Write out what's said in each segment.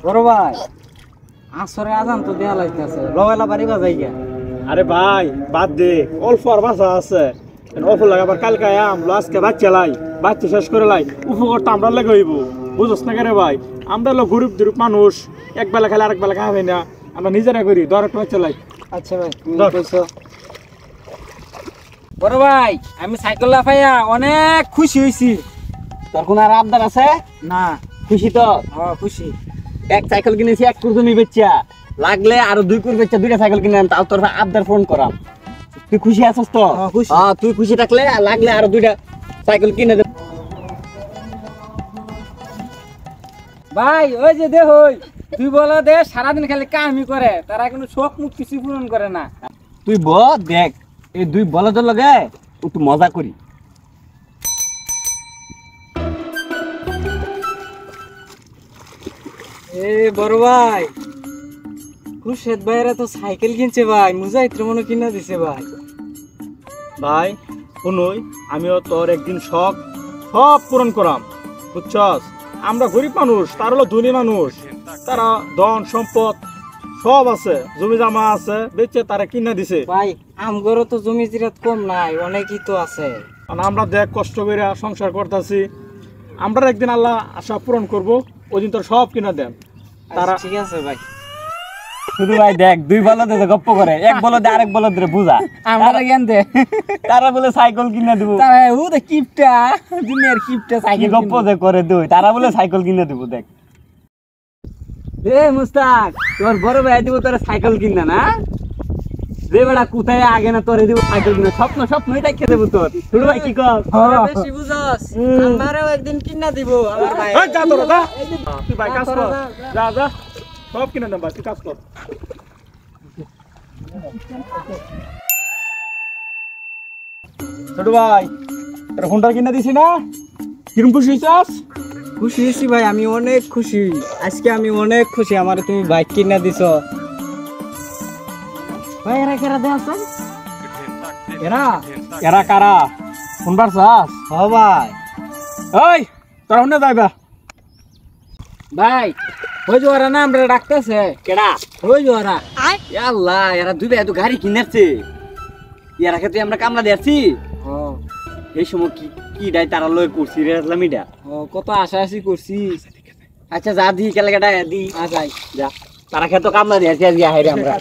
বড় ভাই আসরে আজান তো দেয়া লাগতেছে, লবেলা বাড়ি বাজাই গিয়া। আরে ভাই বাদ দে, অল্প আর বাঁচা আছে, অল্প লাগে আবার কালকে আম আজকে বাচ্চা লাই, বাচ্চা শেষ করে লাই, উপকারটা আমরা লেগে হইব, বুঝোস না কে ভাই? আমরা হলো গরিব দুরুপ মানুষ, এক বেলা খেলে আরেক বেলা খাবে না, আমরা নিজেরা করি, দর একটা বাচ্চা লাই। আচ্ছা ভাই তুমি কইছো। বড় ভাই আমি সাইকেল লাফাইয়া অনেক খুশি হইছি। তোর কোন আর আবদার আছে? না খুশি তো? হ্যাঁ খুশি। এক সাইকেল কিনেছি, এক কুরজমি বেচা, লাগলে আরো 2 কুর বেচা 2টা সাইকেল কিনে আন, তাও তোর আবদার ফোন করাম। তুই খুশি আছিস তো? হ্যাঁ খুশি। তুই খুশি থাকলে লাগলে আরো 2টা সাইকেল কিনে দে। ভাই ওই যে দেখ ওই তুই বলো দে সারাদিন খালি কামই করে, তারা কোনো শখ মুখ কিছু পূরণ করে না। তুই দেখ এই 2 বলদের লগে একটু মজা করি। এ বড় ভাই খুরশেদ ভাইরা তো সাইকেল কিনছে ভাই, মুজাহিদ মনে কিনা দিছে ভাই। ভাই শুনুই, আমিও তোর একদিন শখ সব পূরণ করাম, বুঝছস? আমরা গরিব মানুষ, তার হলো ধনী মানুষ, তারা ধন সম্পদ সব আছে, জমি জামা আছে, বেচে তারা কিনে দিছে। ভাই আমগরও তো জমি জিরাত কম নাই, অনেকই তো আছে। আর আমরা দেখ কষ্ট করে সংসার করতেছি, আমরা একদিন আল্লাহ আশা পূরণ করবো, ওই দিন তোর সব কিনা দেন তারা। ঠিক আছে ভাই। শুধু ভাই দেখ 2 বলদে গপ্প করে, এক বলদে আরেক বলদে বুঝা, আমরা জ্ঞান দে তারা বলে সাইকেল কিনে দিব, তারা ও দে কিপটা দিনের কিপটা কি সাইকেল গপ্প যে করে দুই, তারা বলে সাইকেল কিনে দিব। দেখ এ মুস্তাক, তোর বড় ভাই দিব তোর সাইকেল কিনা না, রে বেটা কোথায় আগে না তোরে দিব সাইকেল কিনা, স্বপ্নই দেখে দেব তোর। ছোট ভাই কি কর? বেশি বুঝছস, আমারও একদিন কিনা দিব আমার ভাই। এই যা তোরা যা, তুই ভাই কাজ কর, যা যা সব কিনে দেন ভাই, তুই কাজ কর। ছোট ভাই তোর ফোনটা কিনে দিছি না, কিরম খুশি হইছস? খুশি হয়েছি ভাই, আমি অনেক খুশি আজকে, আমি অনেক খুশি আমার তুমি বাইক কিনা দিছো ভাই। এরা কেরা দেখ এরা এরা কারা ফোন পারছস? হ ভাই। ওই তোরা শুনে যাইবা ভাই ওই যে ওরা না আমরা ডাকতেছে। কেডা? ওই যে ওরা। আল্লাহ, এরা 2 ভাই এত গাড়ি কিনেছে, এরা ক্ষেত্রে আমরা কামলা দিয়েছি। এই সময় কি কি ডাই তারা লয় করছি রে ইসলামিটা। কত আশা আশি করছি। আচ্ছা যা দি কেলে কেডা দি যাই যা, তারা ক্ষেত্রে কামলা দিয়েছি আজকে হাইরে আমরা।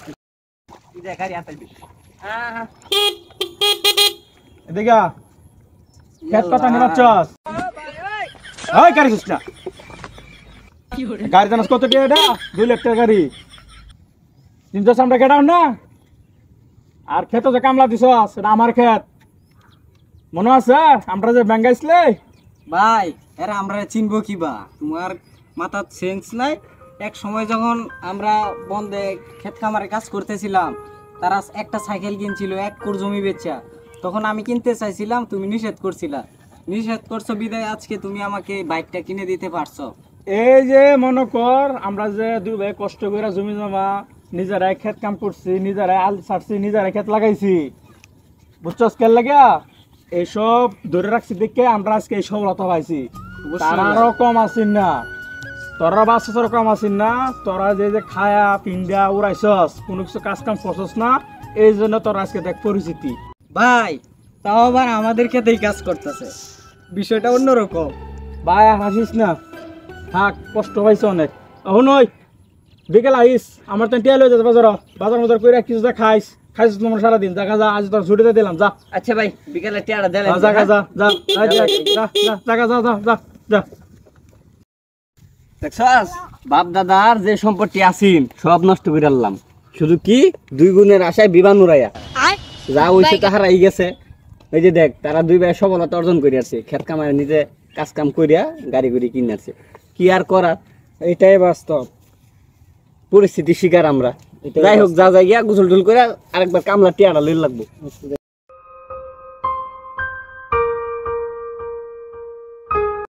এদিকে খেত কথা নিবাচ্ছস? ওই গাড়ি সুস্টা গাড়ি জানাস কত টাকা? এটা 2 লাখ টাকা গাড়ি, 300 আমরা কেডা না। আর খেতে যে কামলা দিছস এটা আমার ক্ষেত, মনে আছে আমরা যে ব্যাঙ্গাইছিলে? ভাই এরা আমরা চিনবো কিবা, তোমার মাথার সেন্স নাই? এক সময় যখন আমরা বন্ধে ক্ষেত খামারে কাজ করতেছিলাম, তারা একটা সাইকেল কিনছিল 1 কোর জমি বেচা, তখন আমি কিনতে চাইছিলাম, তুমি নিষেধ করছিলা। নিষেধ করছো বিদায় আজকে তুমি আমাকে বাইকটা কিনে দিতে পারছো। এই যে মনে কর আমরা যে 2 ভাই কষ্ট করে জমি জমা নিজেরাই ক্ষেত কাম করছি, নিজেরাই আল ছাড়ছি, নিজেরাই ক্ষেত লাগাইছি, বুঝছস? কেন লাগা এইসব ধরে রাখছি দেখে আমরা আজকে এই সফলতা পাইছি। তারারও কম আছিস না, তোরা বাচ্চারও কম আছিস না, তোরা যে যে খায়া পিন্ডা উড়াইছস, কোনো কিছু কাজ কাম করছস না, এই জন্য তোর আজকে দেখ পরিচিতি। ভাই তাও আবার আমাদের ক্ষেতেই কাজ করতেছে, বিষয়টা অন্যরকম। ভাই হাসিস না, থাক, কষ্ট পাইছ অনেক। এখন ওই বিকেল আইস, আমার তো টিয়া লয়ে যাচ্ছে বাজার করে কিছু যা খাইস তোমার সারাদিন। দেখা যা, আজ তোর ছুটিতে দিলাম, যা। আচ্ছা ভাই বিকেলে টিয়াটা দিলেন, যা যা যা যা যা যা। দেখছস বাপ দাদার যে সম্পত্তি আছিন সব নষ্ট করে আনলাম, শুধু কি 2 গুণের আশায় বিমান উড়াইয়া যা হইছে তা হারাই গেছে। এই যে দেখ তারা 2 ভাই সফলতা অর্জন করে আসছে, ক্ষেত কামারে নিজে কাজ কাম করিয়া গাড়ি গুড়ি কিনে আসছে। কি আর করার, এটাই বাস্তব পরিস্থিতি শিকার আমরা। যাই হোক, যা যাই গিয়া গোসল টোল করে আরেকবার কামলা টিয়াটা লইল লাগবো।